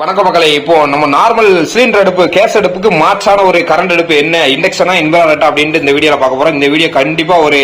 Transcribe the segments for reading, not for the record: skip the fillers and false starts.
வணக்கம் மக்களே. இப்போ நம்ம நார்மல் சிலிண்டர் அடுப்பு கேஸ் அடுப்புக்கு மாற்றான ஒரு கரண்ட் அடுப்பு என்ன, இண்டக்ஷனா இன்வெர்டரா அப்படின்ட்டு இந்த வீடியோல பார்க்க போறோம். இந்த வீடியோ கண்டிப்பா ஒரு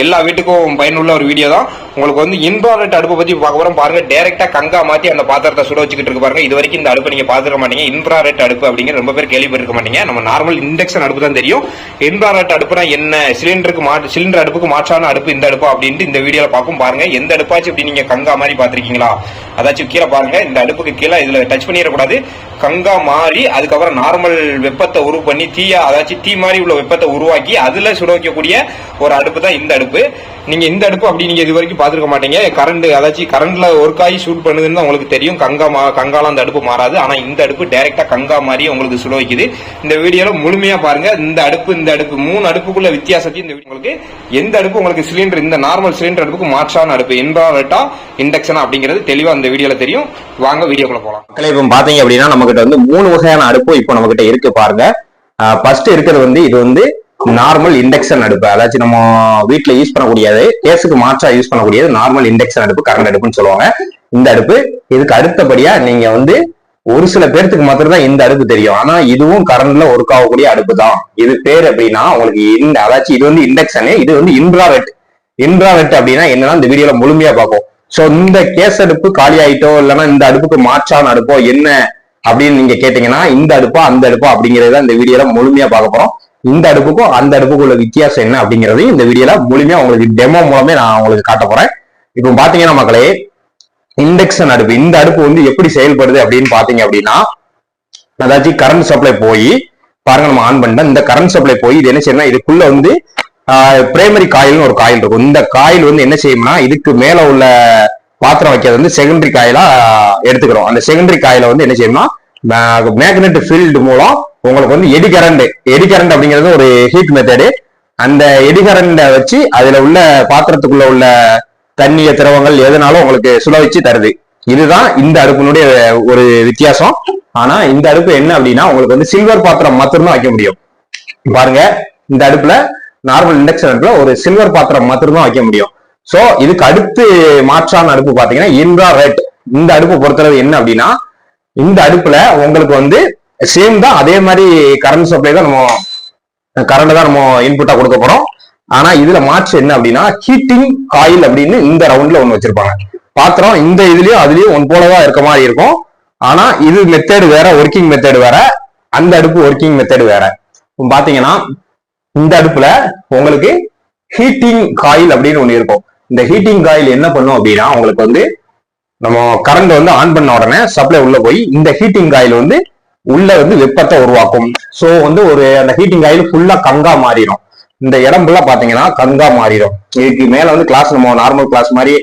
எல்லா வீட்டுக்கும் பயனுள்ள ஒரு வீடியோ தான். உங்களுக்கு வந்து இன்வெர்டர் அடுப்பு பத்தி பார்க்க போறோம். பாருங்க, டைரக்டா கங்கா மாத்தி அந்த பாத்திரத்தை சுட வச்சுக்கிட்டு இருக்கு பாருங்க. இது வரைக்கும் இந்த அடுப்பு நீங்க பாத்துக்க மாட்டீங்க. இன்வெர்டர் அடுப்பு அப்படிங்கிற ரொம்ப பேர் கேள்விப்பட்டிருக்க மாட்டீங்க. நம்ம நார்மல் இண்டக்ஷன் அடுப்பு தான் தெரியும். இன்வெர்டர் அடுப்புனா என்ன, சிலிண்டர் அடுப்புக்கு மாற்றான அடுப்பு இந்த அடுப்பு அப்படின்ட்டு இந்த வீடியோல பார்க்கும். பாருங்க, எந்த அடுப்பாச்சும் இப்படி நீங்க கங்கா மாதிரி பாத்திருக்கீங்களா? அதாச்சும் கீழே பாருங்க, இந்த அடுப்புக்கு கீழே இதுல டச் பண்ணிடக்கூடாது. கங்கா மாறி அதுக்கப்புறம் நார்மல் வெப்பத்தை உருவு பண்ணி தீ மாதிரி உள்ள வெப்பத்தை உருவாக்கி அதுல சுட வைக்கக்கூடிய ஒரு அடுப்பு தான் இந்த அடுப்பு. நீங்க இந்த அடுப்பு அப்படி நீங்க இது வரைக்கும் பாத்துருக்க மாட்டீங்க. கரண்ட்ல ஒரு காய் சூட் பண்ணுதுன்னு உங்களுக்கு தெரியும். கங்கால அந்த அடுப்பு மாறாது. ஆனா இந்த அடுப்பு டைரக்டா கங்கா மாதிரி உங்களுக்கு சுட வைக்குது. இந்த வீடியோல முழுமையா பாருங்க. இந்த அடுப்பு மூணு அடுப்புக்குள்ள வித்தியாசத்தையும் இந்த உங்களுக்கு எந்த அடுப்பு உங்களுக்கு சிலிண்டர் இந்த நார்மல் சிலிண்டர் அடுப்புக்கு மாற்றான அடுப்பு இன்வெர்டரா இண்டக்ஷனா அப்படிங்கிறது தெளிவா இந்த வீடியோல தெரியும். வாங்க வீடியோக்குள்ள போலாம். இப்ப பாத்தீங்க அப்படின்னா நம்ம கிட்ட வந்து 3 வகையான அடுப்பு இப்போ நம்ம கிட்ட இருக்கு பாருங்க. ஃபர்ஸ்ட் இருக்கிறது வந்து இது வந்து நார்மல் இண்டக்ஷன் அடுப்பு. அதாச்சும் நம்ம வீட்டுல யூஸ் பண்ணக்கூடியது, கேஸுக்கு மாற்றா யூஸ் பண்ணக்கூடியது நார்மல் இண்டக்ஷன் அடுப்பு, கரண்ட் அடுப்புன்னு சொல்லுவாங்க. இந்த அடுப்பு இதுக்கு அடுத்தபடியா நீங்க வந்து ஒரு சில பேர்த்துக்கு மாத்திரம் தான் இந்த அடுப்பு தெரியும். ஆனா இதுவும் கரண்ட்ல ஒர்க் ஆகக்கூடிய அடுப்பு தான். இது பேர் அப்படின்னா உங்களுக்கு அதாச்சும் இது வந்து இண்டக்ஷனு, இது வந்து இன்ஃப்ராரெட் அப்படின்னா என்னன்னா இந்த வீடியோல முழுமையா பார்ப்போம். சோ இந்த கேஸ் அடுப்பு காலி ஆயிட்டோ இல்லைன்னா இந்த அடுப்புக்கு மாற்றான அடுப்போ என்ன அப்படின்னு நீங்க கேட்டீங்கன்னா இந்த அடுப்பா அந்த அடுப்பா அப்படிங்கறத இந்த வீடியோல முழுமையா பார்க்க போறோம். இந்த அடுப்புக்கும் அந்த அடுப்புக்கும் உள்ள வித்தியாசம் என்ன அப்படிங்கறதையும் இந்த வீடியோல முழுமையா உங்களுக்கு டெமோ மூலமே நான் உங்களுக்கு காட்ட போறேன். இப்போ பாத்தீங்கன்னா மக்களே, இண்டக்ஷன் அடுப்பு, இந்த அடுப்பு வந்து எப்படி செயல்படுது அப்படின்னு பாத்தீங்க அப்படின்னா, அதாச்சும் கரண்ட் சப்ளை போய் பாருங்க, நம்ம ஆன் பண்ணிட்டோம். இந்த கரண்ட் சப்ளை போய் இது என்ன செய்யணும், இதுக்குள்ள வந்து பிரைமரி காயில்னு ஒரு காயில் இருக்கும். இந்த காயில் வந்து என்ன செய்யும்னா, இதுக்கு மேல உள்ள பாத்திரம் வைக்கிறது வந்து செகண்டரி காயிலா எடுத்துக்கிறோம். அந்த செகண்டரி காயில வந்து என்ன செய்யும்னா, மேக்னெட் ஃபீல்டு மூலம் உங்களுக்கு வந்து எடி கரண்ட் அப்படிங்கிறது ஒரு ஹீட் மெத்தடு. அந்த எடி கரண்ட வச்சு அதுல உள்ள பாத்திரத்துக்குள்ள உள்ள தண்ணிய திரவங்கள் எதுனாலும் உங்களுக்கு சுட வச்சு தருது. இதுதான் இந்த அடுப்பினுடைய ஒரு வித்தியாசம். ஆனா இந்த அடுப்பு என்ன அப்படின்னா, உங்களுக்கு வந்து சில்வர் பாத்திரம் மட்டும்தான் வைக்க முடியும். பாருங்க, இந்த அடுப்புல நார்மல் இண்டக்ஷன் அடுப்புல ஒரு சில்வர் பாத்திரம் மட்டும்தான் வைக்க முடியும். சோ இதுக்கு அடுத்து மாற்றான அடுப்பு பாத்தீங்கன்னா இன்ஃப்ராரெட். இந்த அடுப்பு பொறுத்தளவு என்ன அப்படின்னா, இந்த அடுப்புல உங்களுக்கு வந்து சேம் தான், அதே மாதிரி கரண்ட் சப்ளை தான், கரண்ட் தான் நம்ம இன்புட்டா கொடுக்க போறோம். ஆனா இதுல மாற்று என்ன அப்படின்னா, ஹீட்டிங் காயில் அப்படின்னு இந்த ரவுண்ட்ல ஒண்ணு வச்சிருப்பாங்க. பாத்திரம் இந்த இதுலயும் அதுலயும் ஒன் போலதான் இருக்க மாதிரி இருக்கும். ஆனா இது மெத்தேடு வேற, ஒர்க்கிங் மெத்தேடு வேற, அந்த அடுப்பு ஒர்க்கிங் மெத்தேடு வேற. பாத்தீங்கன்னா இந்த அடுப்புல உங்களுக்கு ஹீட்டிங் காயில் அப்படின்னு ஒண்ணு இருக்கும். இந்த ஹீட்டிங் காயில் என்ன பண்ணும் அப்படின்னா, உங்களுக்கு வந்து நம்ம கரண்ட் வந்து ஆன் பண்ண உடனே சப்ளை உள்ள போய் இந்த ஹீட்டிங் காயில் வந்து உள்ள வந்து வெப்பத்தை உருவாக்கும். சோ வந்து அந்த ஹீட்டிங் காயில் ஃபுல்லா கங்கா மாறிடும். இந்த இடம் ஃபுல்லா பாத்தீங்கன்னா கங்கா மாறிடும். இதுக்கு மேல வந்து கிளாஸ், நம்ம நார்மல் கிளாஸ் மாதிரி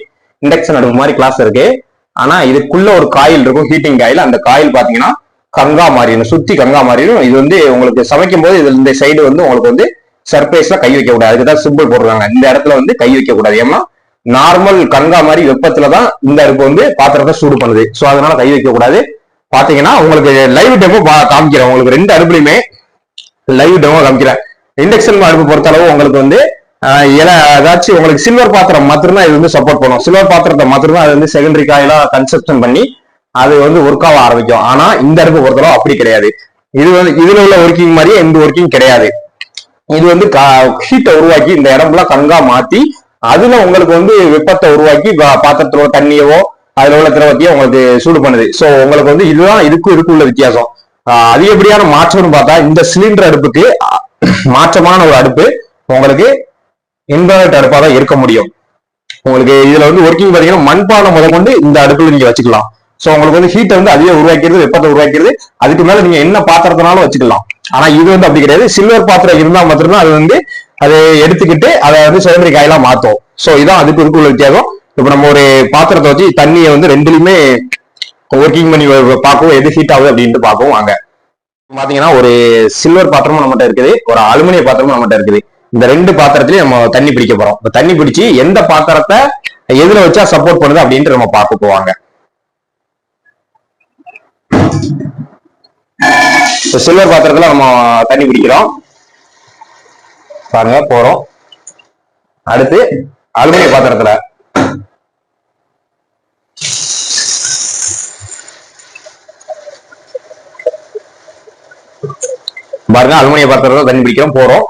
இண்டக்ஷன் அடுப்பு மாதிரி கிளாஸ் இருக்கு. ஆனா இதுக்குள்ள ஒரு காயில் இருக்கும், ஹீட்டிங் காயில். அந்த காயில் பாத்தீங்கன்னா கங்கா மாறிடும், சுத்தி கங்கா மாறிடும். இது வந்து உங்களுக்கு சமைக்கும் போது இதுல இந்த சைடு வந்து உங்களுக்கு வந்து சர்ஃபேஸ்ல கை வைக்க கூடாது. அதுக்குதான் சிம்பிள் போடுறாங்க. இந்த இடத்துல வந்து கை வைக்க கூடாது. ஏன்னா நார்மல் கங்கா மாதிரி வெப்பத்துலதான் இந்த அடுப்பு வந்து பாத்திரத்தை சூடு பண்ணுது. சோ அதனால கை வைக்க கூடாது. பாத்தீங்கன்னா உங்களுக்கு லைவ் டெமோ காமிக்கிறேன். உங்களுக்கு 2 அடுப்புலையுமே லைவ் டெமோ காமிக்கிறேன். இண்டக்ஷன் அடுப்பு பொறுத்தளவு உங்களுக்கு வந்து ஏதாச்சும் உங்களுக்கு சில்வர் பாத்திரம் மாத்திரம் இது வந்து சப்போர்ட் பண்ணும். சில்வர் பாத்திரத்தை மாத்திரம் அது வந்து செகண்டரி காயிலா கன்செப்ஷன் பண்ணி அது வந்து ஒர்க் ஆக ஆரம்பிக்கும். ஆனா இந்த அடுப்பு பொறுத்தளவு அப்படி கிடையாது. இது வந்து இதுல உள்ள ஒர்க்கிங் மாதிரியே எந்த ஒர்க்கிங் கிடையாது. இது வந்து ஹீட்டை உருவாக்கி இந்த இடம்ல கங்கா மாத்தி அதுல உங்களுக்கு வந்து வெப்பத்தை உருவாக்கி பாத்திரத்தோட தண்ணியவோ அதுல உள்ள திரவத்தையோ உங்களுக்கு சூடு பண்ணுது. சோ உங்களுக்கு வந்து இதுதான் இதுக்கு உள்ள வித்தியாசம். அதிகப்படியான மாற்றம்னு பார்த்தா இந்த சிலிண்டர் அடுப்புக்கு மாற்றமான ஒரு அடுப்பு உங்களுக்கு இன்வெர்டர் அடுப்பா தான் இருக்க முடியும். உங்களுக்கு இதுல வந்து ஒர்க்கிங் பாத்தீங்கன்னா மண்பானை முதல் கொண்டு இந்த அடுப்புல நீங்க வச்சுக்கலாம். சோ உங்களுக்கு வந்து ஹீட்டை வந்து அதிக உருவாக்கிறது, வெப்பத்தை உருவாக்கிறது. அதுக்கு மேல நீங்க என்ன பாத்திரத்தினாலும் வச்சுக்கலாம். ஆனா இது வந்து அப்படி கிடையாது. சில்வர் பாத்திரம் இருந்தா மட்டும்தான் அது வந்து அதை எடுத்துக்கிட்டு அதை வந்து செகண்டரி காயிலா மாத்தும். சோ இதான் அதுக்கு உள்ள வித்தியாசம். இப்ப நம்ம ஒரு பாத்திரத்தை வச்சு தண்ணியை வந்து ரெண்டுலயுமே ஒர்க்கிங் பண்ணி பார்க்கவும், எது ஹீட் ஆகுது அப்படின்ட்டு பார்க்கவும். வாங்க, பாத்தீங்கன்னா ஒரு சில்வர் பாத்திரமும் நம்மகிட்ட இருக்குது, ஒரு அலுமினிய பாத்திரமும் நம்மகிட்ட இருக்குது. இந்த 2 பாத்திரத்திலயும் நம்ம தண்ணி பிடிக்க போறோம். இப்ப தண்ணி பிடிச்சி எந்த பாத்திரத்தை எதுல வச்சா சப்போர்ட் பண்ணுது அப்படின்ட்டு நம்ம பார்க்க போவாங்க. சில்வர் பாத்திரத்துல நம்ம தண்ணி பிடிக்கிறோம் பாருங்க, போறோம். அடுத்து அலுமினிய பாத்திரத்துல பாருங்க அலுமினிய பாத்திரத்துல தண்ணி பிடிக்கிறோம் போறோம்.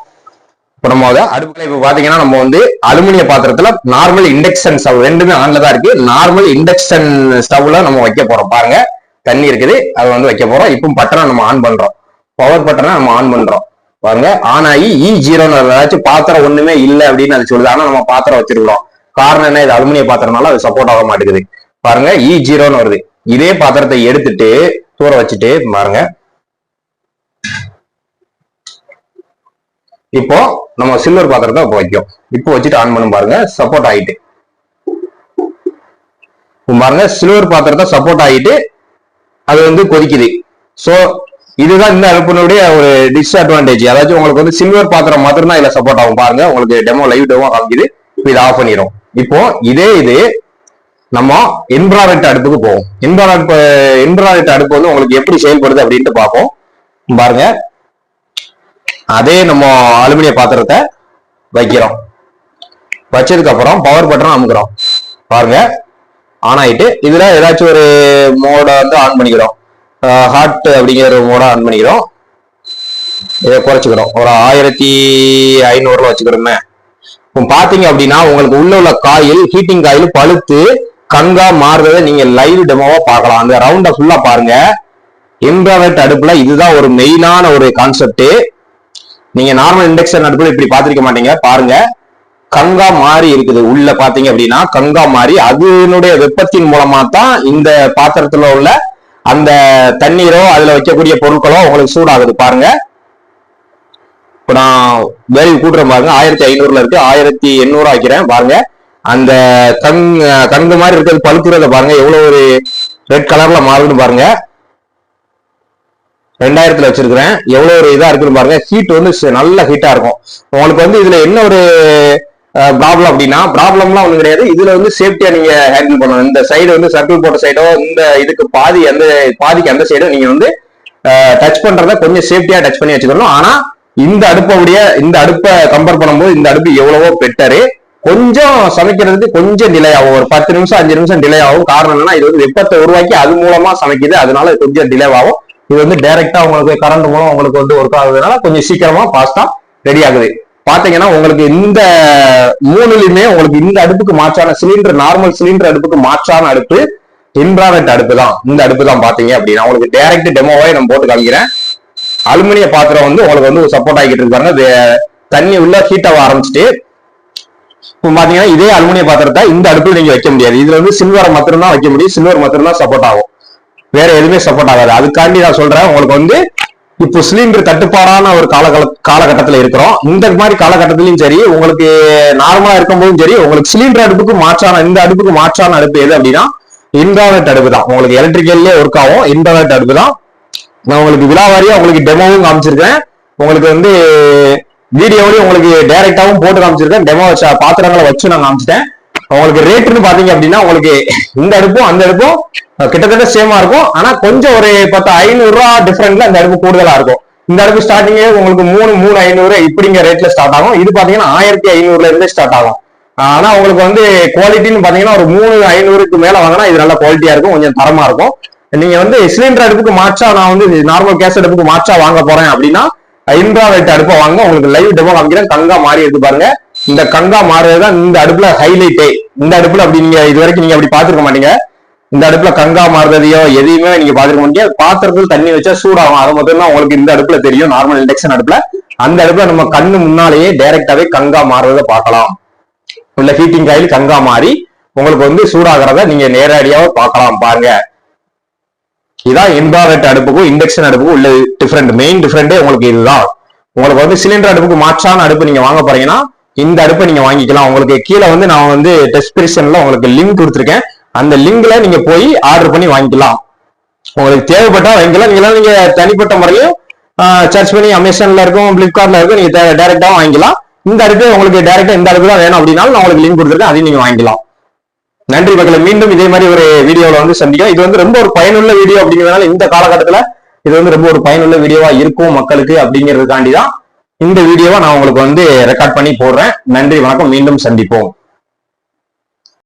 இப்ப நம்ம அடுப்புல இப்ப பாத்தீங்கன்னா நம்ம வந்து அலுமினிய பாத்திரத்துல நார்மல் இண்டக்ஷன் ஸ்டவ் ரெண்டுமே ஆன்ல தான் இருக்கு. நார்மல் இண்டக்ஷன் ஸ்டவ்ல நம்ம வைக்க போறோம். பாருங்க தண்ணி இருக்குது, அதை வந்து வைக்க போறோம். இப்போ பட்டனை நம்ம ஆன் பண்றோம், பவர் பட்டனை நம்ம ஆன் பண்றோம். பாருங்க ஆன் ஆகி E0 ஏதாச்சும் பாத்திரம் ஒண்ணுமே இல்லை அப்படின்னு அது சொல்லுது. ஆனா நம்ம பாத்திரம் வச்சிருக்கிறோம். காரணம் என்ன, இது அலுமினிய பாத்திரம்னால அது சப்போர்ட் ஆக மாட்டேங்குது. பாருங்க E0 வருது. இதே பாத்திரத்தை எடுத்துட்டு தூர வச்சுட்டு பாருங்க இப்போ நம்ம சில்வர் பாத்திரத்தை வைக்கும். இப்போ வச்சுட்டு ஆன் பண்ணும் பாருங்க சப்போர்ட் ஆயிட்டு பாருங்க சில்வர் பாத்திரத்தை சப்போர்ட் ஆகிட்டு அது வந்து கொதிக்குது. சோ இதுதான் இந்த அடுப்பினுடைய ஒரு டிஸ்அட்வான்டேஜ். அதாச்சும் உங்களுக்கு வந்து சில்வர் பாத்திரம் மாத்திரம் தான் இதுல சப்போர்ட் ஆகும். பாருங்க உங்களுக்கு லைவ் டெமோ காமிக்குது. இப்போ இதை ஆஃப் பண்ணிடும். இப்போ இது நம்ம இன்ஃப்ராரெட் அடுப்புக்கு போவோம். இன்ஃப்ராரெட் அடுப்பு வந்து உங்களுக்கு எப்படி செயல்படுது அப்படின்ட்டு பார்ப்போம். பாருங்க அதே நம்ம அலுமினிய பாத்திரத்தை வைக்கிறோம். வச்சதுக்கு அப்புறம் பவர் பட்டன் அமுக்குறோம். பாருங்க ஆன் ஆயிட்டு இதுல ஏதாச்சும் ஒரு மோட வந்து ஆன் பண்ணிக்கிறோம். ஹாட் அப்படிங்கிற ஒரு மோட ஆன் பண்ணிக்கிறோம். இதை குறைச்சிக்கிறோம், ஒரு 1500 வச்சுக்கிறோமே. இப்போ பாத்தீங்க அப்படின்னா உங்களுக்கு உள்ள காயில் ஹீட்டிங் காயில் பழுத்து கங்கா மாறுறதை நீங்க லைவ் டெமோவா பார்க்கலாம். அந்த ரவுண்ட ஃபுல்லா பாருங்க. இன்ஃப்ராரெட் அடுப்புல இதுதான் ஒரு மெயினான ஒரு கான்செப்ட். நீங்க நார்மல் இண்டக்ஷன் அடுப்புல இப்படி பாத்திருக்க மாட்டீங்க. பாருங்க கங்கா மாறி இருக்குது. உள்ள பாத்தீங்க அப்படின்னா கங்கா மாறி அதனுடைய வெப்பத்தின் மூலமா தான் இந்த பாத்திரத்துல உள்ள அந்த தண்ணீரோ அதுல வைக்கக்கூடிய பொருட்களோ உங்களுக்கு சூடாகுது. பாருங்க இப்ப நான் வேல்யூ கூட்டுறேன் பாருங்க. 1500 இருக்கு, 1800 ஆக்கிறேன். பாருங்க அந்த கங்கு மாதிரி இருக்கிறது பழுக்குறத பாருங்க எவ்வளவு ஒரு ரெட் கலர்ல மாறுதுன்னு பாருங்க. 2000 வச்சிருக்கிறேன், எவ்வளவு ஒரு இதா இருக்குன்னு பாருங்க. ஹீட் வந்து நல்ல ஹீட்டா இருக்கும். உங்களுக்கு வந்து இதுல என்ன ஒரு ப்ராப்ளம் அப்படின்னா, ப்ராப்ளம்லாம் ஒண்ணும் கிடையாது. இதுல வந்து சேஃப்டியா நீங்க ஹேண்டில் பண்ணணும். இந்த சைடு வந்து சர்க்கிள் போட்ட சைடோ இந்த இதுக்கு பாதிக்கு அந்த சைடோ நீங்க வந்து டச் பண்றத கொஞ்சம் சேஃப்டியா டச் பண்ணி வச்சுக்கணும். ஆனா இந்த அடுப்பை கம்பேர் பண்ணும்போது இந்த அடுப்பு எவ்வளவோ பெட்டரு. கொஞ்சம் சமைக்கிறதுக்கு கொஞ்சம் டிலே ஆகும், ஒரு 10 நிமிஷம் 5 நிமிஷம் டிலே ஆகும். காரணம் என்னன்னா இது வந்து வெப்பத்தை உருவாக்கி அது மூலமா சமைக்குது, அதனால கொஞ்சம் டிலே ஆகும். இது வந்து டைரக்டா உங்களுக்கு கரண்ட் மூலம் உங்களுக்கு வந்து ஒர்க் ஆகுதுனால கொஞ்சம் சீக்கிரமா ஃபாஸ்டா ரெடி ஆகுது. பாத்தீங்கன்னா உங்களுக்கு இந்த மூணுலயுமே உங்களுக்கு இந்த அடுப்புக்கு மாற்றான சிலிண்டர், நார்மல் சிலிண்டர் அடுப்புக்கு மாற்றான அடுப்பு இன்ஃப்ராரெட் அடுப்பு தான். இந்த அடுப்பு தான் பாத்தீங்க அப்படின்னா உங்களுக்கு டைரக்ட் டெமோவாய் நம்ம போட்டு காமிக்கிறேன். அலுமினிய பாத்திரம் வந்து உங்களுக்கு வந்து சப்போர்ட் ஆகிட்டு இருக்காங்க. தண்ணி உள்ள ஹீட் ஆக ஆரம்பிச்சுட்டு இப்போ பாத்தீங்கன்னா இதே அலுமினிய பாத்திரத்தை இந்த அடுப்புல நீங்க வைக்க முடியாது. இதுல வந்து சில்வரை மாத்திரம் தான் வைக்க முடியும். சில்வர் மாத்திரம் தான் சப்போர்ட் ஆகும், வேற எதுவுமே சப்போர்ட் ஆகாது. அதுக்காண்டி நான் சொல்றேன், உங்களுக்கு வந்து இப்போ சிலிண்டர் தட்டுப்பாடான ஒரு காலகட்டத்தில் இருக்கிறோம். இந்த மாதிரி காலகட்டத்திலையும் சரி, உங்களுக்கு நார்மலா இருக்கும்போதும் சரி, உங்களுக்கு சிலிண்டர் அடுப்புக்கு மாற்றான இந்த அடுப்புக்கு மாற்றான அடுப்பு எது அப்படின்னா இன்ஃப்ராரெட் அடுப்பு தான். உங்களுக்கு எலக்ட்ரிக்கல்லே ஒர்க் ஆகும் இன்ஃப்ராரெட் அடுப்பு தான். நான் உங்களுக்கு விழாவாரியா உங்களுக்கு டெமோவும் காமிச்சிருக்கேன். உங்களுக்கு வந்து வீடியோவிலையும் உங்களுக்கு டைரக்டாவும் போட்டு காமிச்சிருக்கேன். டெமோ வச்ச பாத்திரங்களை வச்சு நான் காமிச்சிட்டேன். உங்களுக்கு ரேட்டுன்னு பாத்தீங்க அப்படின்னா உங்களுக்கு இந்த அடுப்பும் அந்த அடுப்பும் கிட்டத்தட்ட சேமா இருக்கும். ஆனா கொஞ்சம் ஒரு 500 ரூபா டிஃபரெண்ட்ல இந்த அடுப்பு கூடுதலா இருக்கும். இந்த அடுப்பு ஸ்டார்டிங்கே உங்களுக்கு 3,500 இப்படிங்கிற ரேட்ல ஸ்டார்ட் ஆகும். இது பாத்தீங்கன்னா 1500 இருந்தே ஸ்டார்ட் ஆகும். ஆனா உங்களுக்கு வந்து குவாலிட்டின்னு பாத்தீங்கன்னா ஒரு 3,500க்கு மேல வாங்கினா இது நல்ல குவாலிட்டியா இருக்கும், கொஞ்சம் தரமா இருக்கும். நீங்க வந்து சிலிண்டர் அடுப்புக்கு மாற்றா நான் வந்து நார்மல் கேஸ் அடுப்புக்கு மாற்றா வாங்க போறேன் அப்படின்னா இன்ஃப்ராரெட் அடுப்பை வாங்க. உங்களுக்கு லைவ் டெமோ காமிக்கிறேன். கங்கா மாறி இருக்கு பாருங்க. இந்த கங்கா மாறுறதுதான் இந்த அடுப்புல ஹைலைட்டே. இந்த அடுப்புல அப்படி நீங்க இது வரைக்கும் நீங்க அப்படி பாத்துருக்க மாட்டீங்க. இந்த அடுப்புல கங்கா மாறுறதையோ எதையுமே நீங்க பாத்துருக்க மாட்டீங்க. பாத்திரத்தில் தண்ணி வச்சா சூடாகும், அது மட்டும் தான் உங்களுக்கு இந்த அடுப்புல தெரியும். நார்மல் இண்டக்ஷன் அடுப்புல அந்த அடுப்புல நம்ம கண்ணு முன்னாலேயே டைரக்டாவே கங்கா மாறுறதை பார்க்கலாம். உள்ள ஹீட்டிங் காயில் கங்கா மாறி உங்களுக்கு வந்து சூடாகிறத நீங்க நேரடியாக பார்க்கலாம். பாருங்க இதான் இன்ஃப்ராரெட் அடுப்புக்கும் இண்டக்ஷன் அடுப்புக்கும் உள்ள டிஃபரெண்ட், மெயின் டிஃபரெண்டே உங்களுக்கு இதுதான். உங்களுக்கு வந்து சிலிண்டர் அடுப்புக்கு மாற்றான அடுப்பு நீங்க வாங்க போறீங்கன்னா இந்த அடுப்பை நீங்க வாங்கிக்கலாம். உங்களுக்கு கீழே வந்து நான் வந்து டெஸ்கிரிப்ஷன்ல உங்களுக்கு லிங்க் கொடுத்துருக்கேன். அந்த லிங்க்ல நீங்க போய் ஆர்டர் பண்ணி வாங்கிக்கலாம். உங்களுக்கு தேவைப்பட்டா வாங்கிக்கலாம். நீங்க தனிப்பட்ட முறையும் சர்ச் பண்ணி அமேசான்ல இருக்கும், பிளிப்கார்ட்ல இருக்கும், நீங்க டைரக்டா வாங்கிக்கலாம். இந்த அடுப்பு உங்களுக்கு டைரக்டா இந்த அடுப்பு தான் வேணும் அப்படின்னாலும் நான் உங்களுக்கு லிங்க் கொடுத்துருக்கேன், அதையும் நீங்க வாங்கிக்கலாம். நன்றி மக்களே. மீண்டும் இதே மாதிரி ஒரு வீடியோல வந்து சந்திக்கும். இது வந்து ரொம்ப ஒரு பயனுள்ள வீடியோ அப்படிங்கிறதுனால இந்த காலகட்டத்துல இது வந்து ரொம்ப ஒரு பயனுள்ள வீடியோவா இருக்கும் மக்களுக்கு அப்படிங்கிறதுக்காண்டி தான் இந்த வீடியோவை நான் உங்களுக்கு வந்து ரெக்கார்ட் பண்ணி போடுறேன். நன்றி, வணக்கம், மீண்டும் சந்திப்போம்.